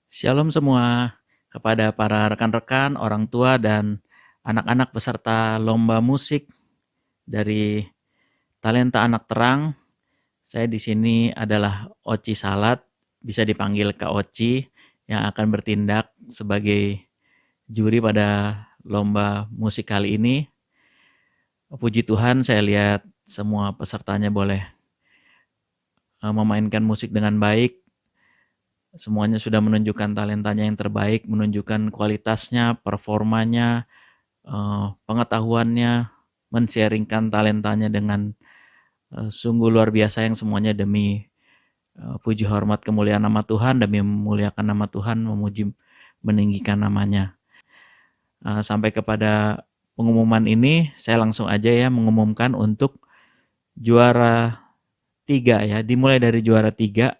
Shalom semua kepada para rekan-rekan, orang tua, dan anak-anak peserta lomba musik dari Talenta Anak Terang. Saya di sini adalah Oci Salat, bisa dipanggil Kak Oci, yang akan bertindak sebagai juri pada lomba musik kali ini. Puji Tuhan, saya lihat semua pesertanya boleh memainkan musik dengan baik. Semuanya sudah menunjukkan talentanya yang terbaik, menunjukkan kualitasnya, performanya, pengetahuannya, men-sharingkan talentanya dengan sungguh luar biasa, yang semuanya demi puji hormat kemuliaan nama Tuhan, demi memuliakan nama Tuhan, memuji meninggikan namanya. Sampai kepada pengumuman ini, saya langsung aja ya mengumumkan untuk juara 3 ya, dimulai dari juara 3.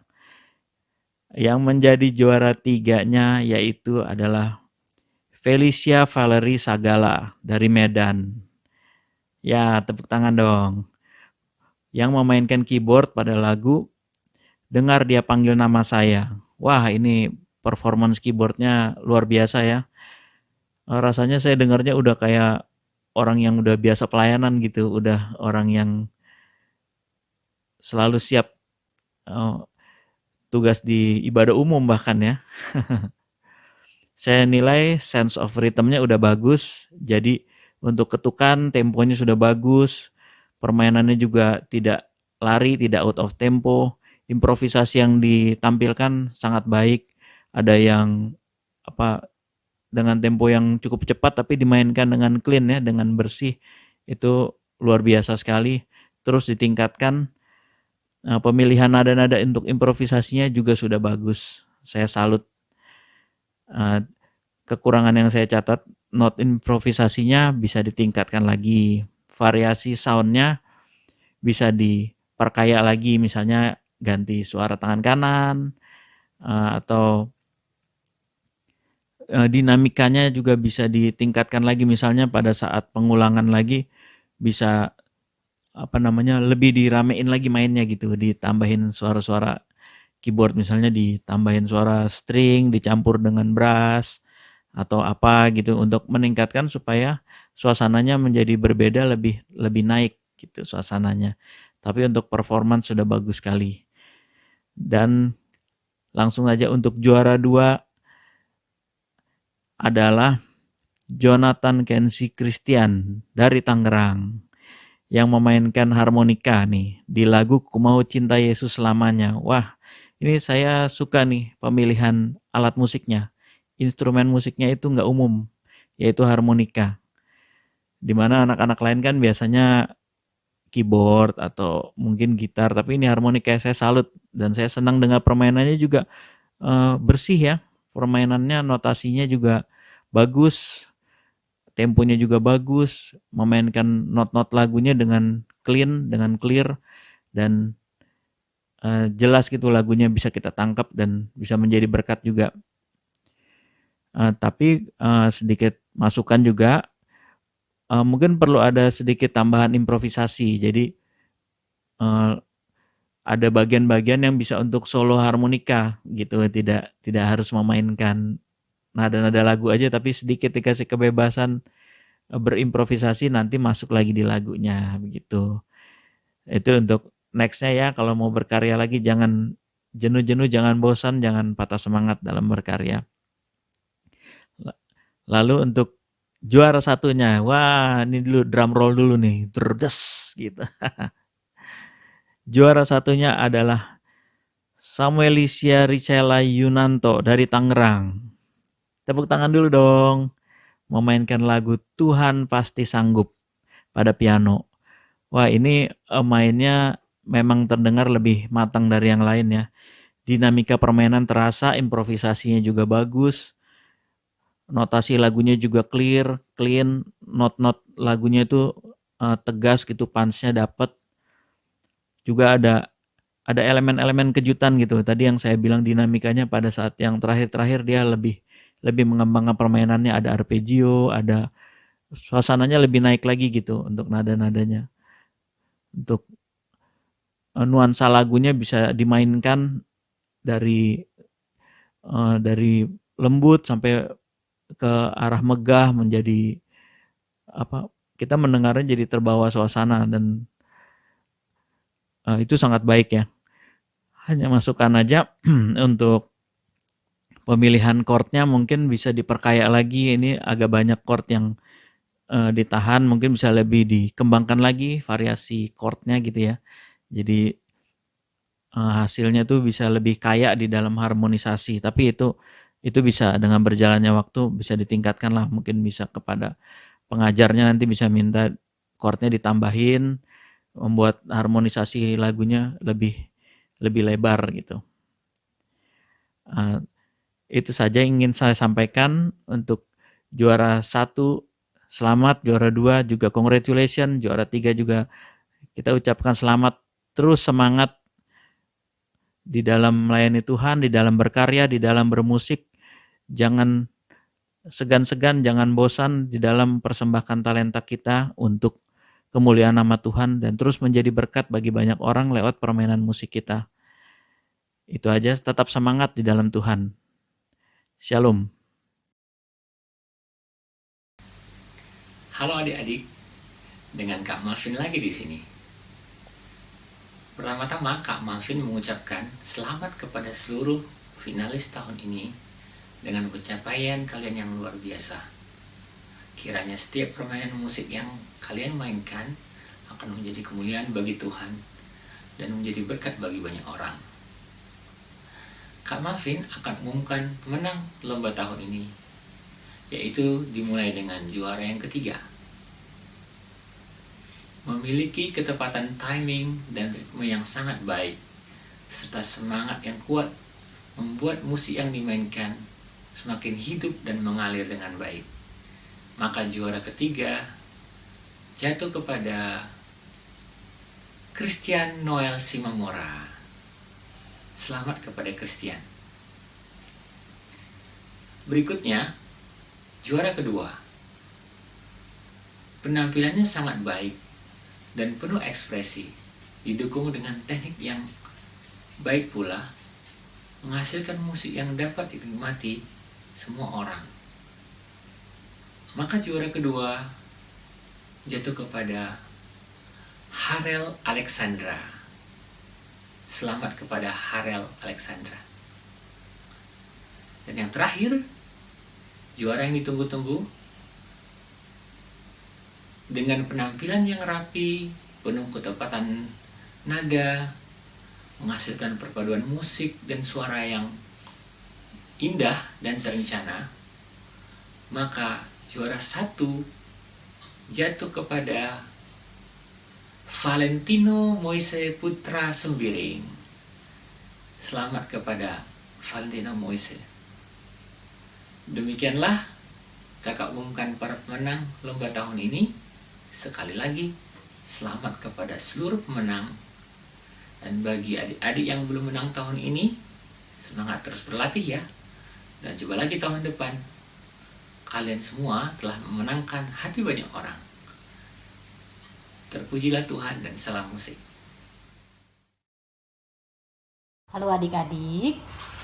Yang menjadi juara 3-nya yaitu adalah Felicia Valerie Sagala dari Medan. Ya, tepuk tangan dong. Yang memainkan keyboard pada lagu Dengar Dia Panggil Nama Saya. Wah, ini performance keyboardnya luar biasa ya. Rasanya saya dengarnya udah kayak orang yang udah biasa pelayanan gitu, udah orang yang selalu siap tugas di ibadah umum bahkan ya. Saya nilai sense of rhythm-nya udah bagus, jadi untuk ketukan temponya sudah bagus, permainannya juga tidak lari, tidak out of tempo, improvisasi yang ditampilkan sangat baik, ada yang dengan tempo yang cukup cepat tapi dimainkan dengan clean ya, dengan bersih, itu luar biasa sekali. Terus ditingkatkan pemilihan nada-nada untuk improvisasinya juga sudah bagus, saya salut. Kekurangan yang saya catat, not improvisasinya bisa ditingkatkan lagi, variasi soundnya bisa diperkaya lagi, misalnya ganti suara tangan kanan, atau dinamikanya juga bisa ditingkatkan lagi, misalnya pada saat pengulangan lagi bisa lebih diramein lagi mainnya gitu, ditambahin suara-suara keyboard, misalnya ditambahin suara string dicampur dengan brass atau apa gitu, untuk meningkatkan supaya suasananya menjadi berbeda, lebih naik gitu suasananya. Tapi untuk performance sudah bagus sekali. Dan langsung aja untuk juara 2 adalah Jonathan Kensi Christian dari Tangerang, yang memainkan harmonika nih di lagu Ku Mau Cinta Yesus Selamanya. Wah, ini saya suka nih pemilihan alat musiknya. Instrumen musiknya itu nggak umum, yaitu harmonika. Dimana anak-anak lain kan biasanya keyboard atau mungkin gitar, tapi ini harmonika. Saya salut dan saya senang dengan permainannya juga bersih ya. Permainannya, notasinya juga bagus, temponya juga bagus, memainkan not-not lagunya dengan clean, dengan clear, dan jelas gitu lagunya bisa kita tangkap dan bisa menjadi berkat juga. Tapi sedikit masukan juga, mungkin perlu ada sedikit tambahan improvisasi. Jadi ada bagian-bagian yang bisa untuk solo harmonika gitu, tidak harus memainkan nada-nada lagu aja, tapi sedikit dikasih kebebasan berimprovisasi, nanti masuk lagi di lagunya begitu. Itu untuk nextnya ya, kalau mau berkarya lagi jangan jenuh-jenuh, jangan bosan, jangan patah semangat dalam berkarya. Lalu untuk juara satunya, wah ini dulu drum roll dulu nih, terdes gitu. Juara satunya adalah Samuelicia Ricela Yunanto dari Tangerang. Tepuk tangan dulu dong. Memainkan lagu Tuhan Pasti Sanggup pada piano. Wah, ini mainnya memang terdengar lebih matang dari yang lain ya. Dinamika permainan terasa, improvisasinya juga bagus. Notasi lagunya juga clear, clean, not lagunya itu tegas gitu, punch-nya dapat. Juga ada elemen-elemen kejutan gitu. Tadi yang saya bilang dinamikanya pada saat yang terakhir-terakhir dia lebih mengembangkan permainannya, ada arpeggio, ada suasananya lebih naik lagi gitu untuk nada-nadanya. Untuk nuansa lagunya bisa dimainkan dari dari lembut sampai ke arah megah menjadi kita mendengarnya jadi terbawa suasana dan itu sangat baik ya. Hanya masukan aja untuk pemilihan chord-nya mungkin bisa diperkaya lagi, ini agak banyak chord yang ditahan, mungkin bisa lebih dikembangkan lagi variasi chord-nya gitu ya. Jadi hasilnya tuh bisa lebih kaya di dalam harmonisasi, tapi itu bisa dengan berjalannya waktu bisa ditingkatkan lah, mungkin bisa kepada pengajarnya nanti bisa minta chord-nya ditambahin, membuat harmonisasi lagunya lebih lebar gitu. Itu saja yang ingin saya sampaikan untuk juara 1 selamat, juara 2 juga congratulations, juara 3 juga kita ucapkan selamat, terus semangat di dalam melayani Tuhan, di dalam berkarya, di dalam bermusik, jangan segan-segan, jangan bosan di dalam persembahkan talenta kita untuk kemuliaan nama Tuhan dan terus menjadi berkat bagi banyak orang lewat permainan musik kita. Itu aja, tetap semangat di dalam Tuhan. Shalom. Halo adik-adik, dengan Kak Malvin lagi di sini. Pertama-tama Kak Malvin mengucapkan selamat kepada seluruh finalis tahun ini dengan pencapaian kalian yang luar biasa. Kiranya setiap permainan musik yang kalian mainkan akan menjadi kemuliaan bagi Tuhan dan menjadi berkat bagi banyak orang. Kak Malvin akan umumkan pemenang lomba tahun ini, yaitu dimulai dengan juara yang ketiga. Memiliki ketepatan timing dan ritme yang sangat baik, serta semangat yang kuat, membuat musik yang dimainkan semakin hidup dan mengalir dengan baik. Maka juara ketiga jatuh kepada Christian Noel Simamora. Selamat kepada Christian. Berikutnya, juara kedua. Penampilannya sangat baik dan penuh ekspresi, didukung dengan teknik yang baik pula, menghasilkan musik yang dapat dinikmati semua orang. Maka juara kedua jatuh kepada Harel Alexandra. Selamat kepada Harel Alexandra. Dan yang terakhir, juara yang ditunggu-tunggu, dengan penampilan yang rapi, penuh ketepatan nada, menghasilkan perpaduan musik dan suara yang indah dan terencana, maka juara 1 jatuh kepada Valentino Moise Putra Sembiring. Selamat kepada Valentino Moise. Demikianlah kakak umumkan para pemenang lomba tahun ini. Sekali lagi, selamat kepada seluruh pemenang. Dan bagi adik-adik yang belum menang tahun ini, semangat terus berlatih ya. Dan coba lagi tahun depan. Kalian semua telah memenangkan hati banyak orang. Terpujilah Tuhan dan salam musik. Halo adik-adik,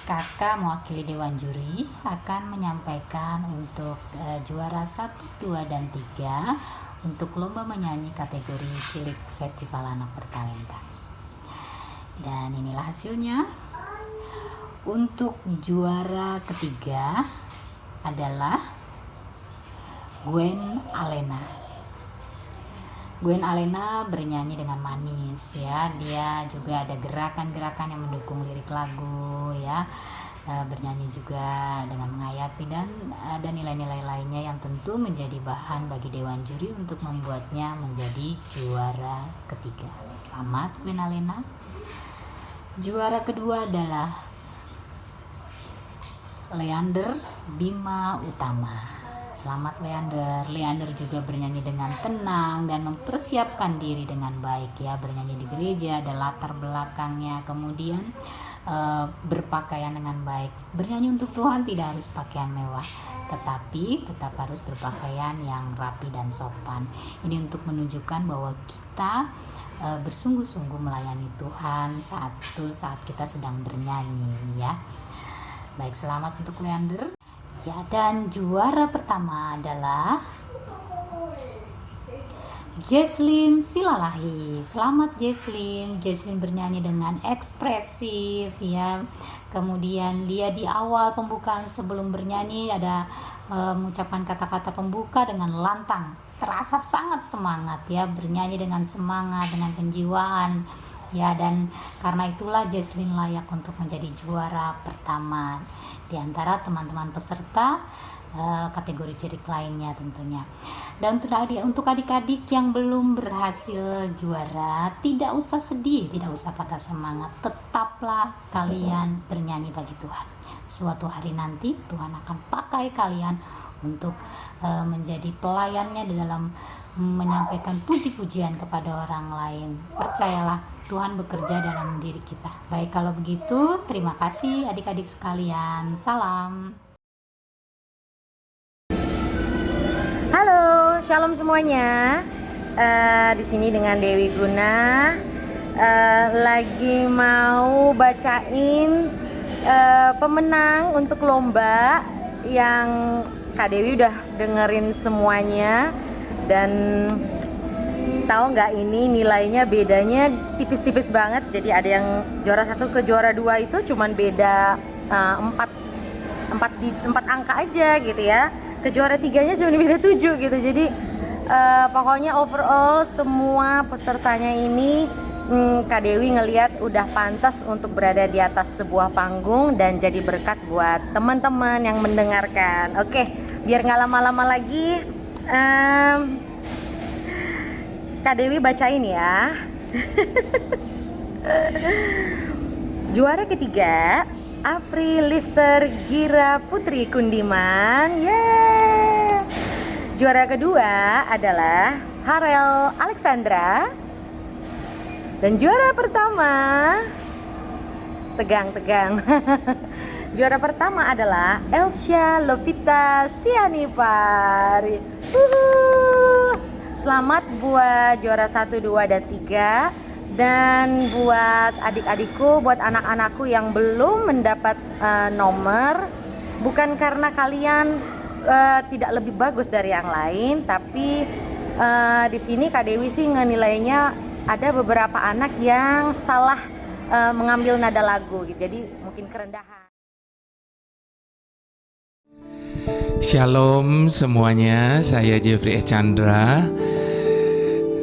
kakak mewakili Dewan Juri akan menyampaikan untuk juara 1, 2, dan 3 untuk lomba menyanyi kategori Cilik Festival Anak Bertalenta. Dan inilah hasilnya. Untuk juara ketiga adalah Gwen Alena. Gwen Alena bernyanyi dengan manis ya, dia juga ada gerakan-gerakan yang mendukung lirik lagu ya, bernyanyi juga dengan menghayati dan ada nilai-nilai lainnya yang tentu menjadi bahan bagi Dewan Juri untuk membuatnya menjadi juara ketiga. Selamat Gwen Alena. Juara kedua adalah Leander Bima Utama. Selamat Leander. Leander juga bernyanyi dengan tenang dan mempersiapkan diri dengan baik ya, bernyanyi di gereja, ada latar belakangnya, kemudian berpakaian dengan baik. Bernyanyi untuk Tuhan tidak harus pakaian mewah, tetapi tetap harus berpakaian yang rapi dan sopan. Ini untuk menunjukkan bahwa kita bersungguh-sungguh melayani Tuhan saat kita sedang bernyanyi ya. Baik, selamat untuk Leander. Ya, dan juara pertama adalah Jesslyn Silalahi. Selamat Jesslyn. Jesslyn bernyanyi dengan ekspresif ya. Kemudian dia di awal pembukaan sebelum bernyanyi ada mengucapkan kata-kata pembuka dengan lantang. Terasa sangat semangat ya, bernyanyi dengan semangat, dengan penjiwaan. Ya, dan karena itulah Jesslyn layak untuk menjadi juara pertama di antara teman-teman peserta kategori cirik lainnya tentunya. Dan untuk adik-adik yang belum berhasil juara, tidak usah sedih, tidak usah patah semangat. Tetaplah kalian bernyanyi bagi Tuhan. Suatu hari nanti Tuhan akan pakai kalian untuk menjadi pelayannya di dalam menyampaikan puji-pujian kepada orang lain. Percayalah, Tuhan bekerja dalam diri kita. Baik, kalau begitu terima kasih adik-adik sekalian. Salam. Halo, shalom semuanya. Di sini dengan Dewi Guna, lagi mau bacain pemenang untuk lomba yang Kak Dewi udah dengerin semuanya. Dan tahu nggak, ini nilainya bedanya tipis-tipis banget. Jadi ada yang juara 1 ke juara 2 itu cuman beda 4 angka aja gitu ya. Ke juara 3-nya cuma beda 7 gitu. Jadi pokoknya overall semua pesertanya ini Kak Dewi ngelihat udah pantas untuk berada di atas sebuah panggung dan jadi berkat buat teman-teman yang mendengarkan. Oke, biar nggak lama-lama lagi, Kak Dewi bacain ya. Juara ketiga, Afri Lister Gira Putri Kundiman. Yeay. Juara kedua adalah Harel Alexandra. Dan juara pertama, tegang. Juara pertama adalah Elsya Lovita Sianipar. Selamat buat juara 1, 2, dan 3. Dan buat adik-adikku, buat anak-anakku yang belum mendapat nomor, bukan karena kalian tidak lebih bagus dari yang lain, tapi di sini Kak Dewi sih ngenilainya ada beberapa anak yang salah mengambil nada lagu, gitu. Jadi mungkin kerendahan. Shalom semuanya, saya Jeffrey Chandra.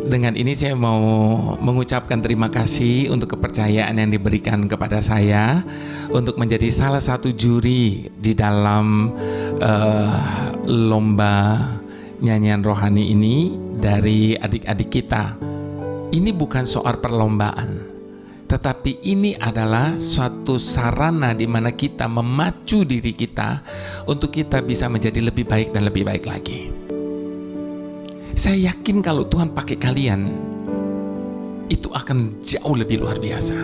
Dengan ini saya mau mengucapkan terima kasih untuk kepercayaan yang diberikan kepada saya untuk menjadi salah satu juri di dalam lomba nyanyian rohani ini dari adik-adik kita. Ini bukan soal perlombaan, tetapi ini adalah suatu sarana di mana kita memacu diri kita untuk kita bisa menjadi lebih baik dan lebih baik lagi. Saya yakin kalau Tuhan pakai kalian, itu akan jauh lebih luar biasa.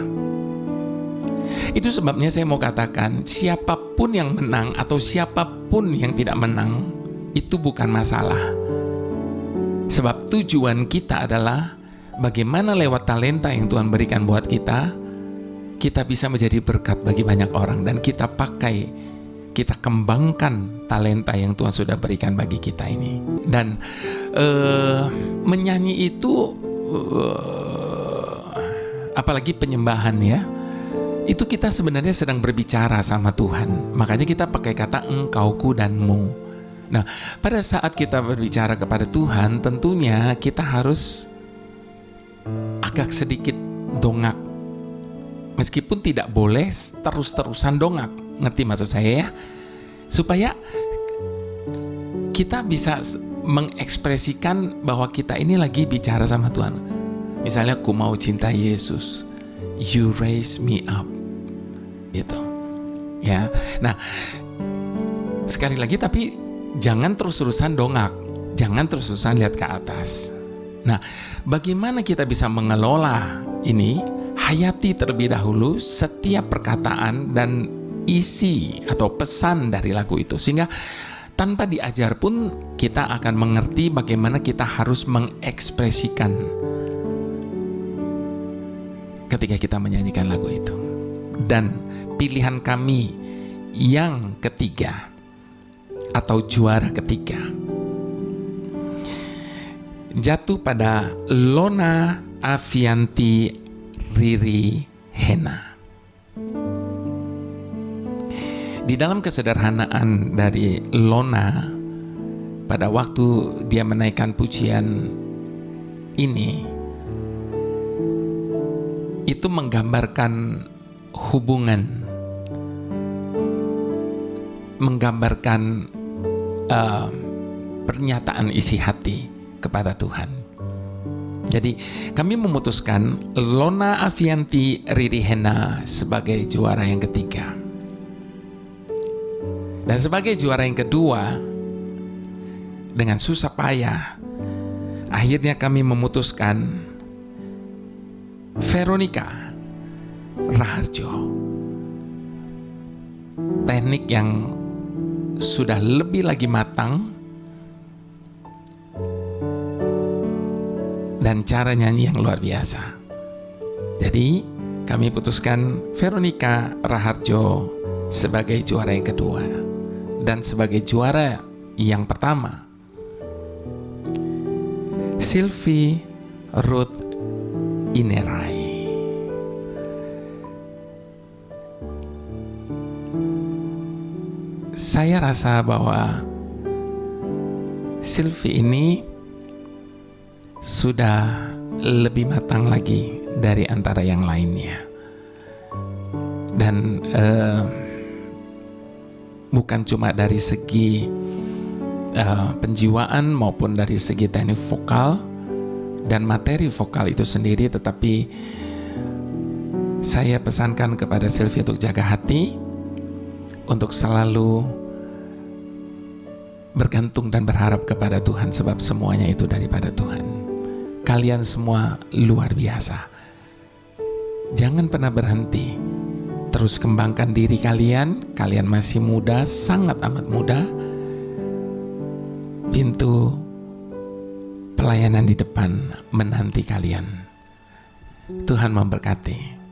Itu sebabnya saya mau katakan, siapapun yang menang atau siapapun yang tidak menang, itu bukan masalah. Sebab tujuan kita adalah bagaimana lewat talenta yang Tuhan berikan buat kita, kita bisa menjadi berkat bagi banyak orang. Dan kita pakai, kita kembangkan talenta yang Tuhan sudah berikan bagi kita ini. Dan menyanyi itu, apalagi penyembahan ya, itu kita sebenarnya sedang berbicara sama Tuhan. Makanya kita pakai kata engkauku danmu. Nah, pada saat kita berbicara kepada Tuhan, tentunya kita harus agak sedikit dongak. Meskipun tidak boleh terus-terusan dongak. Ngerti maksud saya ya? Supaya kita bisa mengekspresikan bahwa kita ini lagi bicara sama Tuhan. Misalnya, aku mau cinta Yesus, you raise me up, gitu ya. Nah, sekali lagi, tapi jangan terus-terusan dongak, jangan terus-terusan lihat ke atas. Nah, bagaimana kita bisa mengelola ini? Hayati terlebih dahulu setiap perkataan dan isi atau pesan dari lagu itu, sehingga tanpa diajar pun kita akan mengerti bagaimana kita harus mengekspresikan ketika kita menyanyikan lagu itu. Dan pilihan kami yang ketiga atau juara ketiga jatuh pada Lona Avianti Riri Hena. Di dalam kesederhanaan dari Lona, pada waktu dia menaikkan pujian ini, itu menggambarkan hubungan, menggambarkan pernyataan isi hati kepada Tuhan. Jadi kami memutuskan Lona Avianti Riri Hena sebagai juara yang ketiga. Dan sebagai juara yang kedua, dengan susah payah, akhirnya kami memutuskan Veronica Raharjo. Teknik yang sudah lebih lagi matang dan cara nyanyi yang luar biasa. Jadi kami putuskan Veronica Raharjo sebagai juara yang kedua. Dan sebagai juara yang pertama, Sylvie Ruth Inerai. Saya rasa bahwa Sylvie ini sudah lebih matang lagi dari antara yang lainnya. Dan bukan cuma dari segi penjiwaan maupun dari segi teknik vokal dan materi vokal itu sendiri, tetapi saya pesankan kepada Sylvie untuk jaga hati, untuk selalu bergantung dan berharap kepada Tuhan, sebab semuanya itu daripada Tuhan. Kalian semua luar biasa. Jangan pernah berhenti. Terus kembangkan diri kalian. Kalian masih muda, sangat amat muda. Pintu pelayanan di depan menanti kalian. Tuhan memberkati.